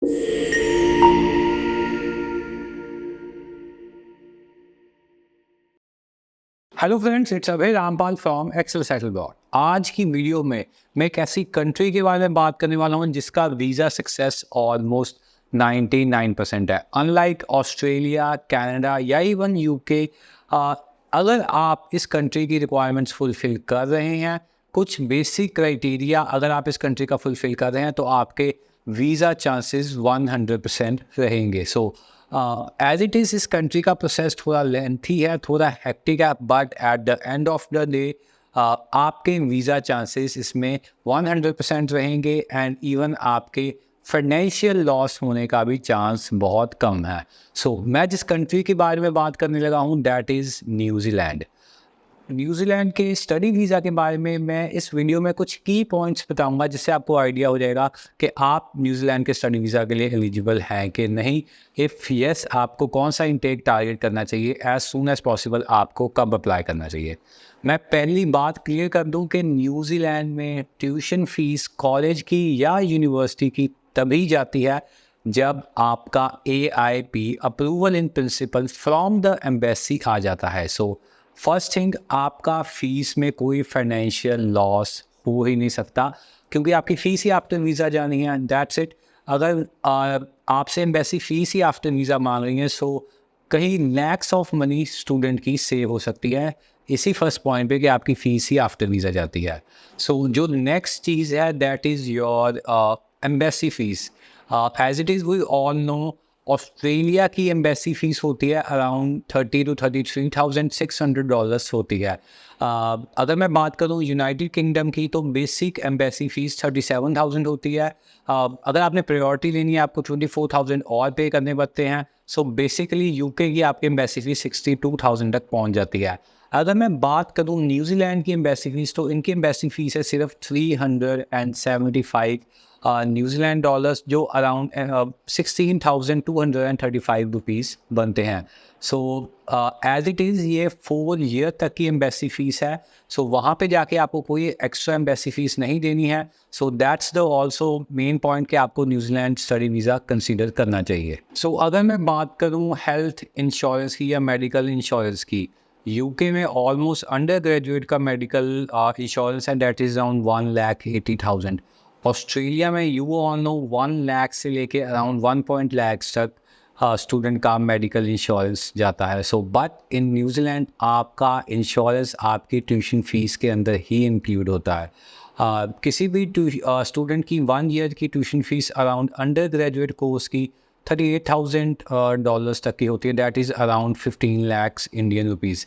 Hello friends, it's Abhay Rampal from excel settle board. आज की video में मैं एक ऐसी कंट्री के बारे में बात करने वाला हूं जिसका वीज़ा सक्सेस ऑलमोस्ट 99% है। अनलाइक ऑस्ट्रेलिया, कनाडा या इवन यूके, अगर आप इस कंट्री की रिक्वायरमेंट्स फुलफिल कर रहे हैं, कुछ बेसिक क्राइटेरिया अगर आप इस कंट्री का फुलफिल कर रहे हैं, तो आपके वीज़ा चांसेस 100% रहेंगे। सो एज इट इज़, इस कंट्री का प्रोसेस थोड़ा लेंथी है, थोड़ा हेक्टिक है, but at the end of the day आपके वीज़ा चांसेस इसमें 100% रहेंगे एंड इवन आपके फाइनेंशियल लॉस होने का भी चांस बहुत कम है। सो मैं जिस कंट्री के बारे में बात करने लगा हूँ, दैट इज़ न्यूजीलैंड। न्यूजीलैंड के स्टडी वीज़ा के बारे में मैं इस वीडियो में कुछ की पॉइंट्स बताऊंगा, जिससे आपको आइडिया हो जाएगा कि आप न्यूजीलैंड के स्टडी वीज़ा के लिए एलिजिबल हैं कि नहीं। इफ़ यस, आपको कौन सा इंटेक टारगेट करना चाहिए, एज सून एज पॉसिबल आपको कब अप्लाई करना चाहिए। मैं पहली बात क्लियर कर दूं कि न्यूजीलैंड में ट्यूशन फ़ीस कॉलेज की या यूनिवर्सिटी की तभी जाती है जब आपका AIP approval in principle from the embassy आ जाता है। सो फर्स्ट थिंग, आपका फ़ीस में कोई फाइनेंशियल लॉस हो ही नहीं सकता, क्योंकि आपकी फ़ीस ही आफ्टर वीज़ा जानी है, दैट्स इट। अगर आपसे एम्बेसी फ़ीस ही आफ्टर वीज़ा मांग रही है, सो कहीं लैक्स ऑफ मनी स्टूडेंट की सेव हो सकती है इसी फर्स्ट पॉइंट पे कि आपकी फ़ीस ही आफ्टर वीज़ा जाती है। सो जो नेक्स्ट चीज़ है, that is your embassy fees. As it is we all know, Australia की एम्बेसी फ़ीस होती है अराउंड $30,000 to $33,600 होती है। अगर मैं बात करूँ यूनाइटेड किंगडम की, तो बेसिक एम्बेसी फ़ीस 37,000 होती है। अगर आपने प्रायोरिटी लेनी है, आपको 24,000 और पे करने पड़ते हैं। सो बेसिकली यूके की आपकी एम्बेसी फ़ीस 62,000 तक पहुँच जाती है। अगर मैं बात करूँ न्यूजीलैंड की एम्बेसी फ़ीस, तो इनकी एम्बेसी फ़ीस है सिर्फ 375 न्यूजीलैंड डॉलर्स, जो अराउंड 16,235 रुपीज़ बनते हैं। सो एज इट इज़ ये 4 ईयर तक की एम्बेसी फ़ीस है। सो वहाँ पे जाके आपको कोई एक्स्ट्रा एम्बेसी फ़ीस नहीं देनी है। So that's the also main point कि आपको न्यूजीलैंड स्टडी वीज़ा कंसीडर करना चाहिए। सो अगर मैं बात करूँ हेल्थ इंश्योरेंस की या मेडिकल इंश्योरेंस की, यूके में ऑलमोस्ट अंडर ग्रेजुएट का मेडिकल इंश्योरेंस है, दैट इज़ अराउंड 1,80,000। ऑस्ट्रेलिया में यू ऑल नो 1 लाख से लेके अराउंड 1 पॉइंट लैक्स तक स्टूडेंट का मेडिकल इंश्योरेंस जाता है। सो बट इन न्यूजीलैंड आपका इंश्योरेंस आपकी ट्यूशन फ़ीस के अंदर ही इंक्लूड होता है। किसी भी स्टूडेंट की 1 ईयर की tuition fees around under graduate course की $38,000 तक की होती है, that is around 15 lakh Indian rupees.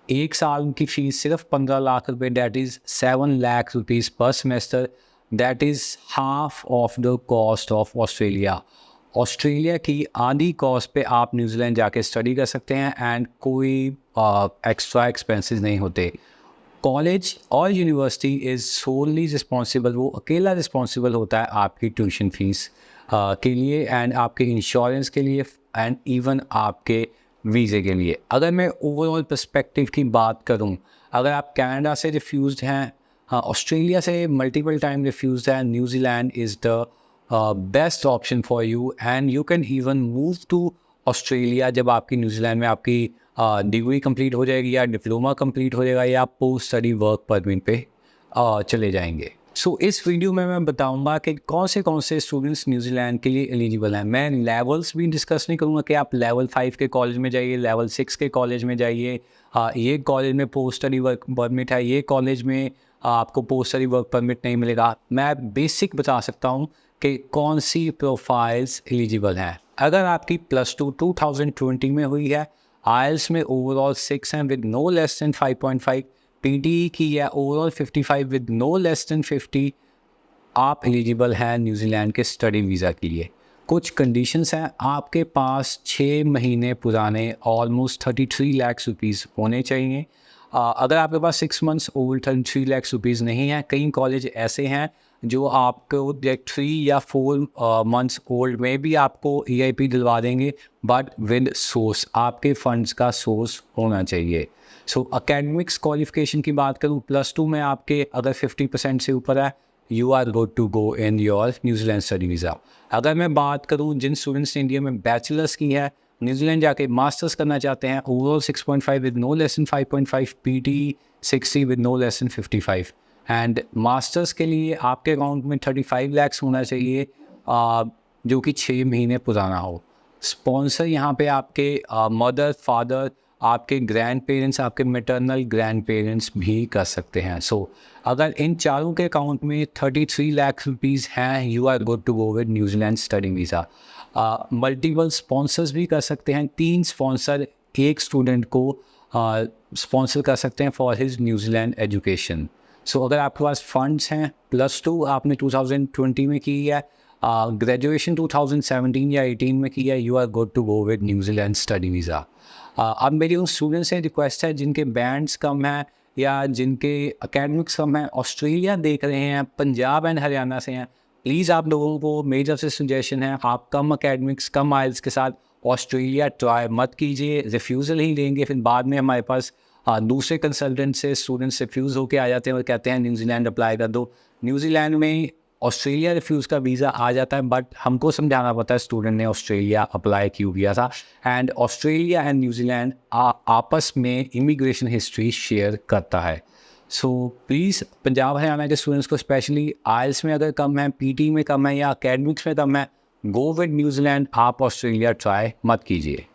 एक साल की फ़ीस सिर्फ 15 लाख रुपए, दैट इज़ 7 लाख रुपीज़ पर semester. That is half of the cost of Australia. Australia की आधी कॉस्ट पे आप न्यूजीलैंड जाके स्टडी कर सकते हैं एंड कोई एक्स्ट्रा एक्सपेंसेस नहीं होते। कॉलेज और यूनिवर्सिटी इज़ सोलली रिस्पॉन्सिबल, वो अकेला रिस्पॉन्सिबल होता है आपकी ट्यूशन फ़ीस के लिए एंड आपके इंश्योरेंस के लिए एंड इवन आपके वीज़े के लिए। अगर मैं ओवरऑल पर्सपेक्टिव की बात करूं, अगर आप कनाडा से रिफ्यूज़्ड हैं, ऑस्ट्रेलिया से मल्टीपल टाइम रिफ्यूज़्ड हैं, New Zealand is the best option for you and you can even move to Australia जब आपकी न्यूजीलैंड में आपकी डिग्री कंप्लीट हो जाएगी या डिप्लोमा कंप्लीट हो जाएगा या आप पोस्ट स्टडी वर्क परमिट पे चले जाएंगे। सो इस वीडियो में मैं बताऊंगा कि कौन से स्टूडेंट्स न्यूजीलैंड के लिए एलिजिबल हैं। मैं लेवल्स भी डिस्कस नहीं करूंगा कि आप लेवल 5 के कॉलेज में जाइए, लेवल 6 के कॉलेज में जाइए, ये कॉलेज में पोस्ट स्टडी वर्क परमिट है, ये कॉलेज में आपको पोस्ट स्टडी वर्क परमिट नहीं मिलेगा। मैं बेसिक बता सकता हूँ कि कौन सी प्रोफाइल्स एलिजिबल हैं। अगर आपकी +2 2020 में हुई है, आइल्स में ओवरऑल 6 हैं with no less than 5.5, PTE की है overall 55 with no less than 50, आप एलिजिबल हैं न्यूजीलैंड के स्टडी वीज़ा के लिए। कुछ कंडीशंस हैं, आपके पास 6 महीने पुराने ऑलमोस्ट 33 लाख रुपीज़ होने चाहिए। अगर आपके पास 6 मंथ्स ओल्ड 33 लाख रुपीज़ नहीं है, कई कॉलेज ऐसे हैं जो आपको 3 या 4 मंथ्स ओल्ड में भी आपको EIP दिलवा देंगे, बट विद सोर्स, आपके फंड्स का सोर्स होना चाहिए। सो एकेडमिक्स क्वालिफिकेशन की बात करूँ, +2 में आपके अगर 50% से ऊपर है, you are good to go in your New Zealand study visa. अगर मैं बात करूँ जिन स्टूडेंट्स ने इंडिया में बैचलर्स की है, न्यूजीलैंड जाके मास्टर्स करना चाहते हैं, overall 6.5 with no less than 5.5, PT 60 विद नो लेस देन 55, एंड मास्टर्स के लिए आपके अकाउंट में 35 लाख होना चाहिए, जो कि 6 महीने पुराना हो। स्पॉन्सर यहाँ पे आपके मदर, फादर, आपके ग्रैंड पेरेंट्स, आपके मैटरनल ग्रैंड पेरेंट्स भी कर सकते हैं। सो अगर इन चारों के अकाउंट में 33 लाख रुपीज़ हैं, you are good to go with New Zealand study visa. Multiple sponsors भी कर सकते हैं, 3 स्पॉन्सर एक स्टूडेंट को स्पॉन्सर कर सकते हैं फॉर हिज न्यूजीलैंड एजुकेशन। सो अगर आपके पास फंड्स हैं, +2 आपने 2020 में की है, ग्रेजुएशन 2017 या 18 में की है, you are good to go with New Zealand study visa. अब मेरी उन स्टूडेंट्स से रिक्वेस्ट है जिनके बैंड्स कम हैं या जिनके एकेडमिक्स कम हैं, ऑस्ट्रेलिया देख रहे हैं, पंजाब एंड हरियाणा से हैं, प्लीज़ आप लोगों को मेरी तरफ से सजेशन है, आप कम एकेडमिक्स, कम आइल्स के साथ ऑस्ट्रेलिया ट्राई मत कीजिए। रिफ्यूज़ल ही लेंगे, फिर बाद में हमारे पास दूसरे कंसल्टेंट से स्टूडेंट्स रिफ्यूज़ होके आ जाते हैं और कहते हैं न्यूजीलैंड अप्लाई कर दो। न्यूजीलैंड में ऑस्ट्रेलिया रिफ्यूज़ का वीज़ा आ जाता है, बट हमको समझाना पड़ता है स्टूडेंट ने ऑस्ट्रेलिया अप्लाई क्यों किया था। एंड ऑस्ट्रेलिया एंड न्यूजीलैंड आपस में इमिग्रेशन हिस्ट्री शेयर करता है। सो प्लीज़ पंजाब हरियाणा के स्टूडेंट्स को स्पेशली आइल्स में अगर कम है, PT में कम है या अकेडमिक्स में कम है, गो विद न्यूजीलैंड, आप ऑस्ट्रेलिया ट्राई मत कीजिए।